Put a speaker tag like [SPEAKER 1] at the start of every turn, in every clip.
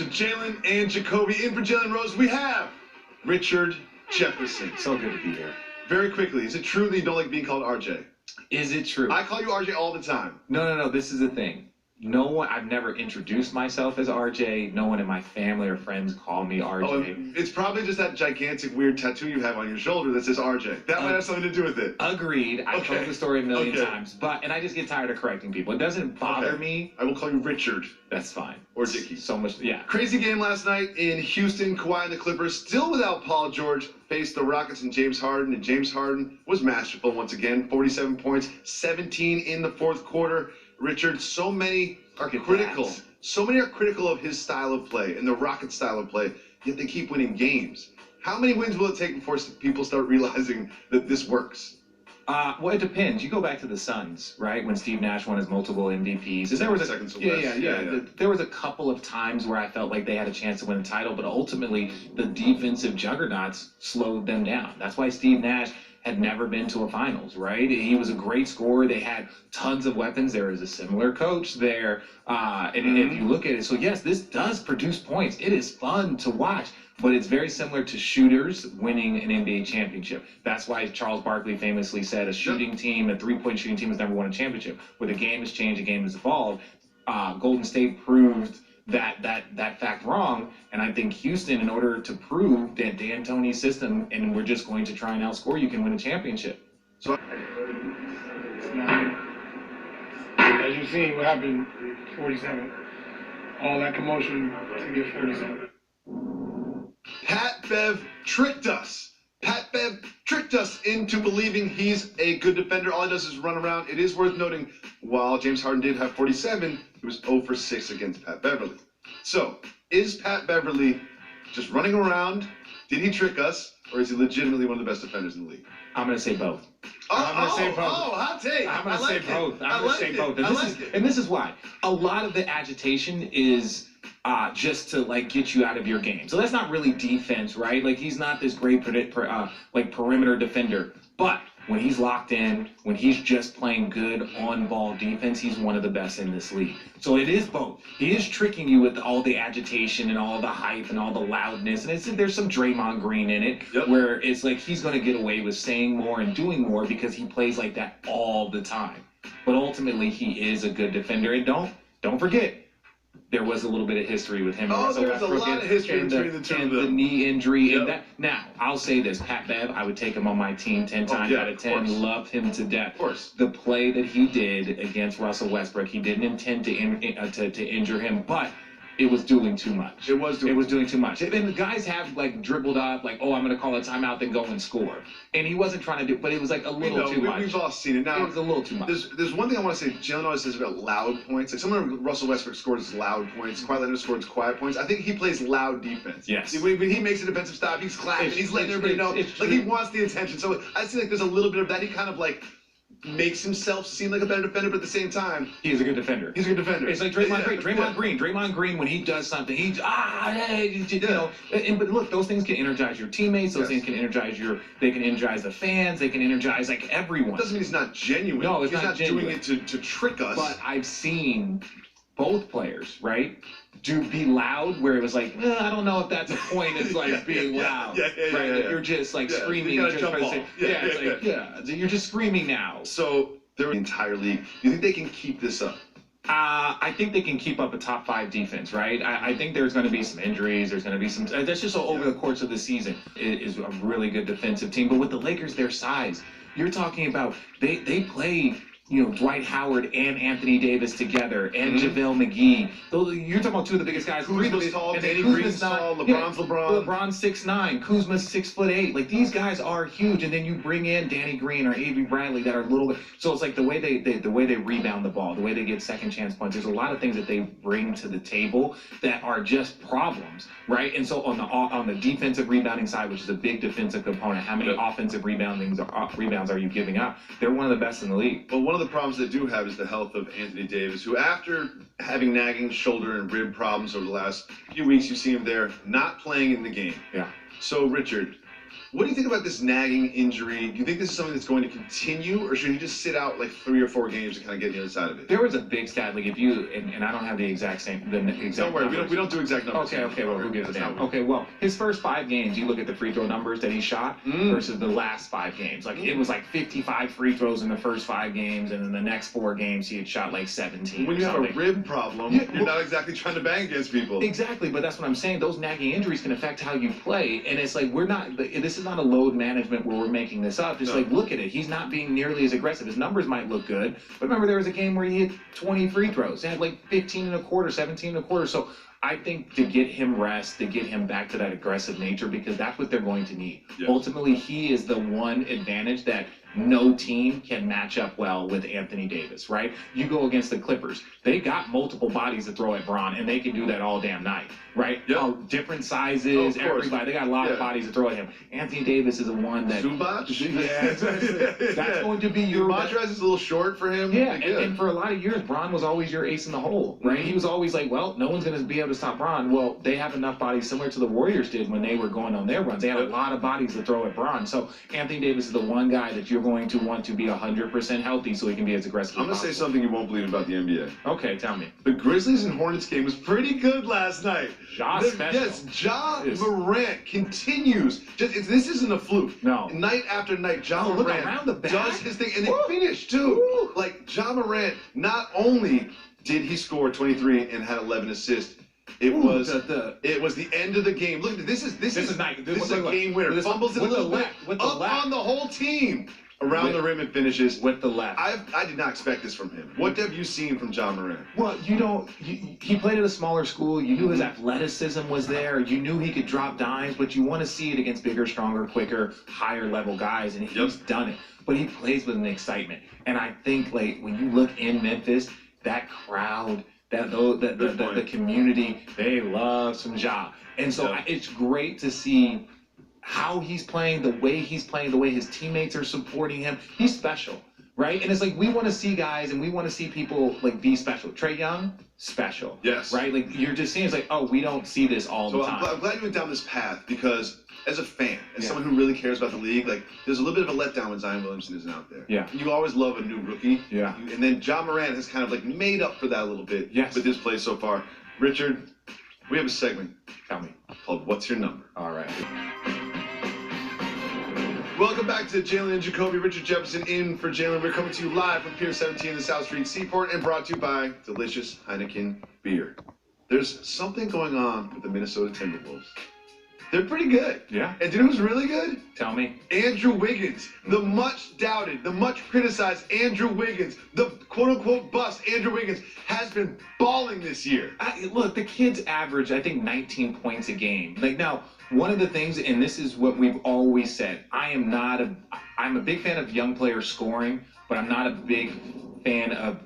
[SPEAKER 1] to Jalen and Jacoby. In for Jalen Rose, we have Richard Jefferson.
[SPEAKER 2] So good to be here.
[SPEAKER 1] Very quickly, is it true that you don't like being called RJ?
[SPEAKER 2] Is it true?
[SPEAKER 1] I call you RJ all the time.
[SPEAKER 2] No. This is the thing. No one. I've never introduced myself as RJ. No one in my family or friends call me RJ.
[SPEAKER 1] Oh, it's probably just that gigantic weird tattoo you have on your shoulder that says RJ. That might have something to do with it.
[SPEAKER 2] Agreed. I've told the story a million times, and I just get tired of correcting people. It doesn't bother me.
[SPEAKER 1] I will call you Richard.
[SPEAKER 2] That's fine.
[SPEAKER 1] Or Dickie.
[SPEAKER 2] So much, yeah.
[SPEAKER 1] Crazy game last night in Houston. Kawhi and the Clippers, still without Paul George, faced the Rockets and James Harden. And James Harden was masterful once again. 47 points, 17 in the fourth quarter. Richard, so many are critical. So many are critical of his style of play and the Rockets' style of play, yet they keep winning games. How many wins will it take before people start realizing that this works?
[SPEAKER 2] Well, it depends. You go back to the Suns, right? When Steve Nash won his multiple MVPs. And there was there was a couple of times where I felt like they had a chance to win the title, but ultimately the defensive juggernauts slowed them down. That's why Steve Nash had never been to a finals, right? He was a great scorer. They had tons of weapons. There is a similar coach there. And if you look at it, so yes, this does produce points. It is fun to watch, but it's very similar to shooters winning an NBA championship. That's why Charles Barkley famously said a shooting team, a three-point shooting team has never won a championship. Where the game has changed, the game has evolved. Golden State proved that fact wrong, and I think Houston, in order to prove that D'Antoni's system and we're just going to try and outscore you, can win a championship.
[SPEAKER 3] So as you've seen what happened 47, all that commotion to get 47.
[SPEAKER 1] Pat Bev tricked us. Pat Bev tricked us into believing he's a good defender. All he does is run around. It is worth noting, while James Harden did have 47, he was 0 for 6 against Pat Beverly. So, is Pat Beverly just running around? Did he trick us? Or is he legitimately one of the best defenders in the league?
[SPEAKER 2] I'm going to say both.
[SPEAKER 1] I'm going to say both. Oh, hot take.
[SPEAKER 2] I'm going to say both. I'm going to say both. And this is why. A lot of the agitation is just to get you out of your game. So that's not really defense, right? He's not this great perimeter defender. But when he's locked in, when he's just playing good on-ball defense, he's one of the best in this league. So it is both. He is tricking you with all the agitation and all the hype and all the loudness. And there's some Draymond Green in it, where it's like he's going to get away with saying more and doing more because he plays like that all the time. But ultimately, he is a good defender. And don't forget, there was a little bit of history with him.
[SPEAKER 1] Oh, there was a lot of history between the two of them.
[SPEAKER 2] And the knee injury. And that. Now, I'll say this. Pat Bev, I would take him on my team 10 times out of 10. Love him to death.
[SPEAKER 1] Of course.
[SPEAKER 2] The play that he did against Russell Westbrook, he didn't intend to injure him, but it was doing too much.
[SPEAKER 1] It was
[SPEAKER 2] doing too much. And the guys have dribbled up, oh, I'm going to call a timeout, then go and score. And he wasn't trying to do, but it was a little too much.
[SPEAKER 1] We've all seen it. Now,
[SPEAKER 2] it was a little too much.
[SPEAKER 1] There's one thing I want to say. Jalen always says about loud points. Someone Russell Westbrook scores loud points. Kawhi Leonard scores quiet points. I think he plays loud defense.
[SPEAKER 2] Yes.
[SPEAKER 1] When he makes a defensive stop, he's clapping. He's letting everybody know. He wants the attention. So I see there's a little bit of that. He kind of makes himself seem like a better defender, but at the same time,
[SPEAKER 2] he's a good defender.
[SPEAKER 1] He's a good defender.
[SPEAKER 2] It's like Draymond Green. Draymond Green, when he does something, but look, those things can energize your teammates. Those things can energize they can energize the fans. They can energize everyone.
[SPEAKER 1] It doesn't mean he's not genuine.
[SPEAKER 2] No,
[SPEAKER 1] he's not
[SPEAKER 2] genuine.
[SPEAKER 1] doing it to trick us.
[SPEAKER 2] But I've seen both players, right, be loud, where it was I don't know if that's a point. It's being loud, right? You're just screaming.
[SPEAKER 1] You're
[SPEAKER 2] just screaming now.
[SPEAKER 1] So they're the entire league. Do you think they can keep this up?
[SPEAKER 2] I think they can keep up a top 5 defense, right? I think there's going to be some injuries. There's going to be some. That's just over the course of the season. It is a really good defensive team. But with the Lakers, their size, you're talking about they play Dwight Howard and Anthony Davis together, and JaVale McGee. You're talking about two of the biggest guys.
[SPEAKER 1] Kuzma's tall, Danny Green's tall, LeBron's LeBron.
[SPEAKER 2] LeBron's 6'9", Kuzma's 6'8". These guys are huge, and then you bring in Danny Green or Avery Bradley that are little bit. So it's the way they rebound the ball, the way they get second chance points. There's a lot of things that they bring to the table that are just problems, right? And so on the defensive rebounding side, which is a big defensive component, how many offensive rebounds are you giving up? They're one of the best in the league.
[SPEAKER 1] Well, one of the problems they do have is the health of Anthony Davis, who, after having nagging shoulder and rib problems over the last few weeks, you see him there not playing in the game.
[SPEAKER 2] Yeah.
[SPEAKER 1] So, Richard, What do you think about this nagging injury? Do you think this is something that's going to continue, or should he just sit out like 3 or 4 games to kind of get the other side of it?
[SPEAKER 2] There was a big stat, like if you, and I don't have the exact exact
[SPEAKER 1] Don't worry,
[SPEAKER 2] numbers.
[SPEAKER 1] we don't do exact numbers.
[SPEAKER 2] Okay, well, who gives a damn? Okay, well, his first 5 games, you look at the free throw numbers that he shot versus the last 5 games. Like, it was like 55 free throws in the first 5 games, and then the next 4 games, he had shot like 17
[SPEAKER 1] When you have a rib problem, you're not exactly trying to bang against people.
[SPEAKER 2] Exactly, but that's what I'm saying. Those nagging injuries can affect how you play, and it's like, this is not a load management where we're making this up. Just like, look at it. He's not being nearly as aggressive. His numbers might look good, but remember there was a game where he hit 20 free throws. He had like 15 and a quarter, 17 and a quarter. So I think to get him rest, to get him back to that aggressive nature, because that's what they're going to need. Yeah. Ultimately, he is the one advantage that no team can match up well with Anthony Davis, right? You go against the Clippers. They got multiple bodies to throw at Bron, and they can do that all damn night, right?
[SPEAKER 1] Yep.
[SPEAKER 2] Different sizes, everybody. They got a lot of bodies to throw at him. Anthony Davis is the one that...
[SPEAKER 1] Zubac?
[SPEAKER 2] That's going to be your...
[SPEAKER 1] Montrez is a little short for him.
[SPEAKER 2] Yeah, and for a lot of years, Bron was always your ace in the hole, right? He was always like, well, no one's going to be able to stop Bron. Well, they have enough bodies similar to the Warriors did when they were going on their runs. They had a lot of bodies to throw at Bron. So Anthony Davis is the one guy that you're going to want to be 100% healthy so he can be as aggressive
[SPEAKER 1] as possible. I'm going to say something you won't believe about the NBA.
[SPEAKER 2] Okay, tell me.
[SPEAKER 1] The Grizzlies and Hornets game was pretty good last night.
[SPEAKER 2] Special.
[SPEAKER 1] Yes, Ja Morant continues. This isn't a fluke.
[SPEAKER 2] No.
[SPEAKER 1] Night after night, Ja Morant does his thing, and they finish too. Like, Ja Morant, not only did he score 23 and had 11 assists, it was the end of the game. Look, this is a game winner. Fumbles it a little bit, up on the whole team. Around the rim and finishes.
[SPEAKER 2] With the left.
[SPEAKER 1] I did not expect this from him. What have you seen from Ja Morant?
[SPEAKER 2] Well, he played at a smaller school. You knew his athleticism was there. You knew he could drop dimes, but you want to see it against bigger, stronger, quicker, higher level guys, and he's done it. But he plays with an excitement. And I think, like, when you look in Memphis, that crowd, the community, they love some Ja. And so it's great to see how he's playing, the way his teammates are supporting him. He's special, right? And it's like, we want to see guys and we want to see people like be special. Trae Young, special.
[SPEAKER 1] Yes.
[SPEAKER 2] Right? Like, you're just seeing, it's like, oh, we don't see this all the time.
[SPEAKER 1] I'm glad you went down this path, because as a fan, as someone who really cares about the league, like, there's a little bit of a letdown when Zion Williamson isn't out there.
[SPEAKER 2] Yeah.
[SPEAKER 1] You always love a new rookie.
[SPEAKER 2] Yeah.
[SPEAKER 1] And then Ja Morant has kind of like made up for that a little bit with his play so far. Richard, we have a segment.
[SPEAKER 2] Tell me.
[SPEAKER 1] Called What's Your Number?
[SPEAKER 2] All right.
[SPEAKER 1] Welcome back to Jalen and Jacoby. Richard Jefferson in for Jalen. We're coming to you live from Pier 17 in the South Street Seaport, and brought to you by delicious Heineken beer. There's something going on with the Minnesota Timberwolves. They're pretty good.
[SPEAKER 2] Yeah.
[SPEAKER 1] And do you know who's really good?
[SPEAKER 2] Tell me.
[SPEAKER 1] Andrew Wiggins, the much doubted, the much criticized Andrew Wiggins, the quote-unquote bust Andrew Wiggins, has been balling this year.
[SPEAKER 2] Look, the kid's average, I think, 19 points a game. Like, now, one of the things, and this is what we've always said, I'm a big fan of young players scoring, but I'm not a big fan of,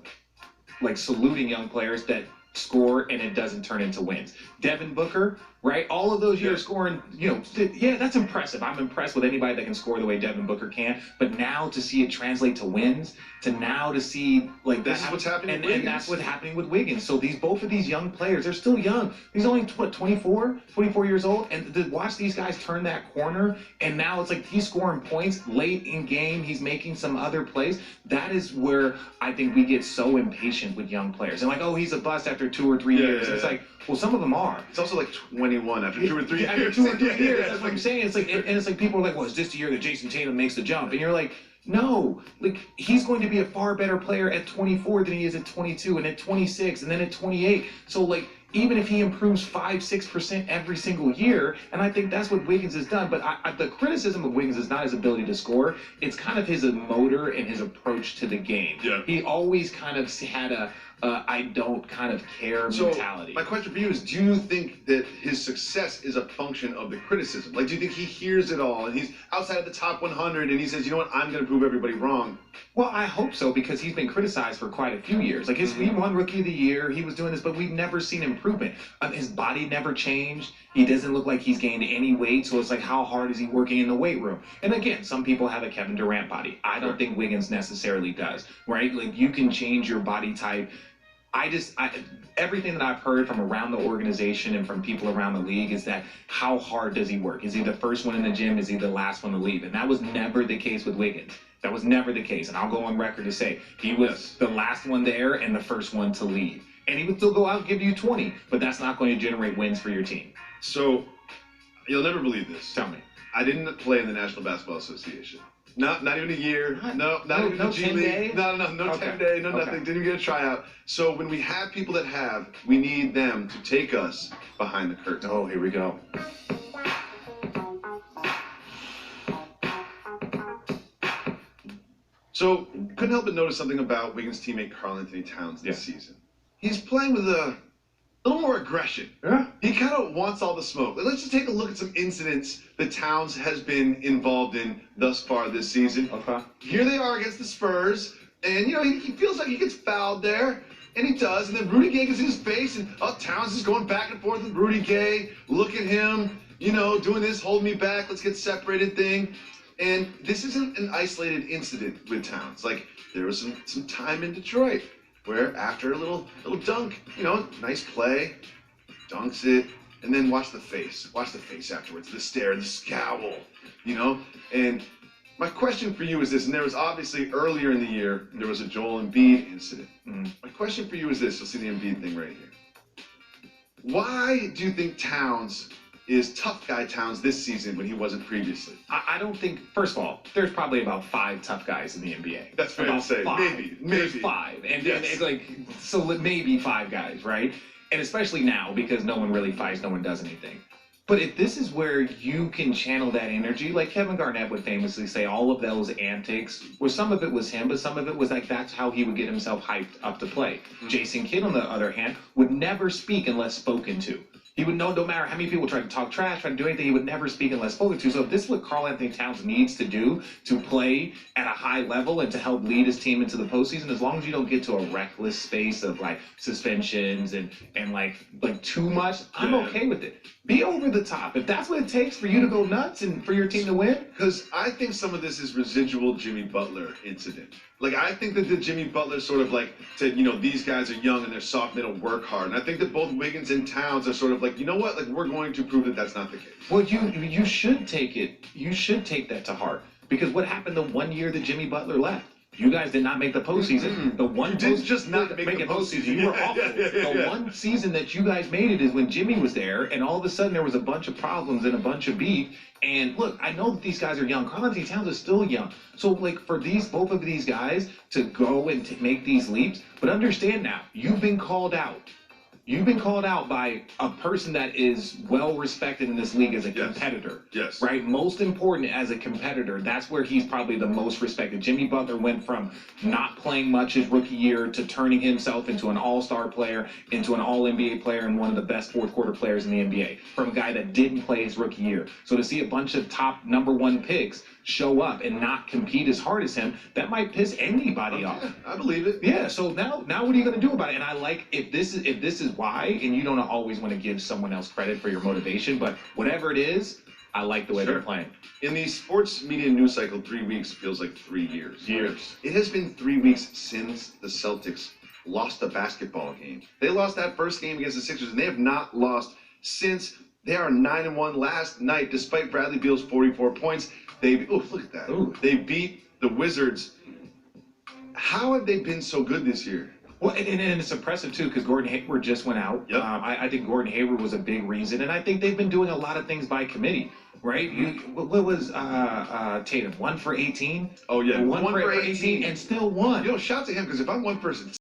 [SPEAKER 2] like, saluting young players that score and it doesn't turn into wins. Devin Booker, right? All of those years scoring, that's impressive. I'm impressed with anybody that can score the way Devin Booker can. But now to see it translate to wins, to see like
[SPEAKER 1] this is what's happening with
[SPEAKER 2] and that's what's happening with Wiggins. So both of these young players, they're still young. He's only 24 years old, and to watch these guys turn that corner, and now it's like he's scoring points late in game. He's making some other plays. That is where I think we get so impatient with young players. And like, oh, he's a bust after 2 or 3 years. It's like, well, some of them are.
[SPEAKER 1] It's also like 21 after 2 or 3 years.
[SPEAKER 2] After 2 or 3 years, that's what I'm saying. It's like, and it's like people are like, well, is this the year that Jason Tatum makes the jump? And you're like, no, like, he's going to be a far better player at 24 than he is at 22 and at 26 and then at 28. So, like, even if he improves 5-6% every single year, and I think that's what Wiggins has done. But the criticism of Wiggins is not his ability to score. It's kind of his motor and his approach to the game.
[SPEAKER 1] Yeah.
[SPEAKER 2] He always kind of had a I don't kind of care mentality.
[SPEAKER 1] My question for you is, do you think that his success is a function of the criticism? Like, do you think he hears it all and he's outside of the top 100 and he says, you know what, I'm going to prove everybody wrong?
[SPEAKER 2] Well, I hope so, because he's been criticized for quite a few years. Like, he won Rookie of the Year, he was doing this, but we've never seen improvement. His body never changed. He doesn't look like he's gained any weight, so it's like, how hard is he working in the weight room? And again, some people have a Kevin Durant body. I don't think Wiggins necessarily does, right? Like, you can change your body type Everything that I've heard from around the organization and from people around the league is that how hard does he work? Is he the first one in the gym? Is he the last one to leave? And that was never the case with Wiggins. That was never the case. And I'll go on record to say he was the last one there and the first one to leave. And he would still go out and give you 20, but that's not going to generate wins for your team.
[SPEAKER 1] So, you'll never believe this.
[SPEAKER 2] Tell me.
[SPEAKER 1] I didn't play in the National Basketball Association. Not even a year.
[SPEAKER 2] What?
[SPEAKER 1] Not even
[SPEAKER 2] no
[SPEAKER 1] a G
[SPEAKER 2] 10
[SPEAKER 1] League.
[SPEAKER 2] day?
[SPEAKER 1] No,
[SPEAKER 2] Okay.
[SPEAKER 1] 10 day, no
[SPEAKER 2] Okay.
[SPEAKER 1] nothing. Didn't even get a tryout. So when we have people that have, we need them to take us behind the curtain.
[SPEAKER 2] Oh, here we go.
[SPEAKER 1] So couldn't help but notice something about Wiggins' teammate Karl Anthony Towns this season. He's playing with a little more aggression.
[SPEAKER 2] Yeah.
[SPEAKER 1] He kind of wants all the smoke. Let's just take a look at some incidents that Towns has been involved in thus far this season.
[SPEAKER 2] Okay.
[SPEAKER 1] Here they are against the Spurs, and he feels like he gets fouled there, and he does, and then Rudy Gay gets in his face, and Towns is going back and forth with Rudy Gay. Look at him, doing this hold me back, let's get separated thing. And this isn't an isolated incident with Towns. Like, there was some time in Detroit where after a little dunk, nice play, dunks it, and then watch the face. Watch the face afterwards, the stare, the scowl, And my question for you is this, and there was obviously earlier in the year, there was a Joel Embiid incident.
[SPEAKER 2] Mm-hmm.
[SPEAKER 1] My question for you is this, you'll see the Embiid thing right here. Why do you think Towns is tough guy Towns this season when he wasn't previously?
[SPEAKER 2] I don't think, first of all, there's probably about 5 tough guys in the NBA.
[SPEAKER 1] That's fair to say.
[SPEAKER 2] 5.
[SPEAKER 1] Maybe.
[SPEAKER 2] There's 5. And it's like, so maybe 5 guys, right? And especially now, because no one really fights, no one does anything. But if this is where you can channel that energy, like Kevin Garnett would famously say, all of those antics, where some of it was him, but some of it was like that's how he would get himself hyped up to play. Mm-hmm. Jason Kidd, on the other hand, would never speak unless spoken to. He would know no matter how many people try to talk trash, try to do anything, he would never speak unless spoken to. So if this is what Karl Anthony Towns needs to do to play at a high level and to help lead his team into the postseason, as long as you don't get to a reckless space of like suspensions and like too much, I'm okay with it. Be over the top. If that's what it takes for you to go nuts and for your team to win.
[SPEAKER 1] Because I think some of this is residual Jimmy Butler incident. Like, I think that the Jimmy Butler sort of like said, these guys are young and they're soft and they don't work hard. And I think that both Wiggins and Towns are sort of like, you know what? Like, we're going to prove that that's not the case.
[SPEAKER 2] Well, you should take it. You should take that to heart. Because what happened the one year that Jimmy Butler left? You guys did not make the postseason.
[SPEAKER 1] Mm-hmm.
[SPEAKER 2] The one
[SPEAKER 1] you did just not make the postseason.
[SPEAKER 2] You were awful. The one season that you guys made it is when Jimmy was there, and all of a sudden there was a bunch of problems and a bunch of beef. And look, I know that these guys are young. Karl Anthony Towns is still young. So like for both of these guys to go and make these leaps, but understand now, you've been called out. You've been called out by a person that is well respected in this league as a competitor.
[SPEAKER 1] Yes.
[SPEAKER 2] Right? Most important as a competitor. That's where he's probably the most respected. Jimmy Butler went from not playing much his rookie year to turning himself into an all-star player, into an all-NBA player, and one of the best fourth-quarter players in the NBA. From a guy that didn't play his rookie year. So to see a bunch of top #1 picks show up and not compete as hard as him, that might piss anybody off.
[SPEAKER 1] I believe it.
[SPEAKER 2] Yeah, so now what are you going to do about it? And I like if this is why, and you don't always want to give someone else credit for your motivation, but whatever it is, I like the way they're playing.
[SPEAKER 1] In the sports media news cycle, 3 weeks feels like 3 years.
[SPEAKER 2] Years.
[SPEAKER 1] It has been 3 weeks since the Celtics lost a basketball game. They lost that first game against the Sixers, and they have not lost since. They are 9-1 last night, despite Bradley Beal's 44 points. Look at that.
[SPEAKER 2] Ooh.
[SPEAKER 1] They beat the Wizards. How have they been so good this year?
[SPEAKER 2] Well, and it's impressive, too, because Gordon Hayward just went out.
[SPEAKER 1] Yep.
[SPEAKER 2] I think Gordon Hayward was a big reason, and I think they've been doing a lot of things by committee, right? What was Tatum? 1 for 18?
[SPEAKER 1] Oh, yeah.
[SPEAKER 2] 1 for 18 and still won.
[SPEAKER 1] Shout to him, because if I'm one person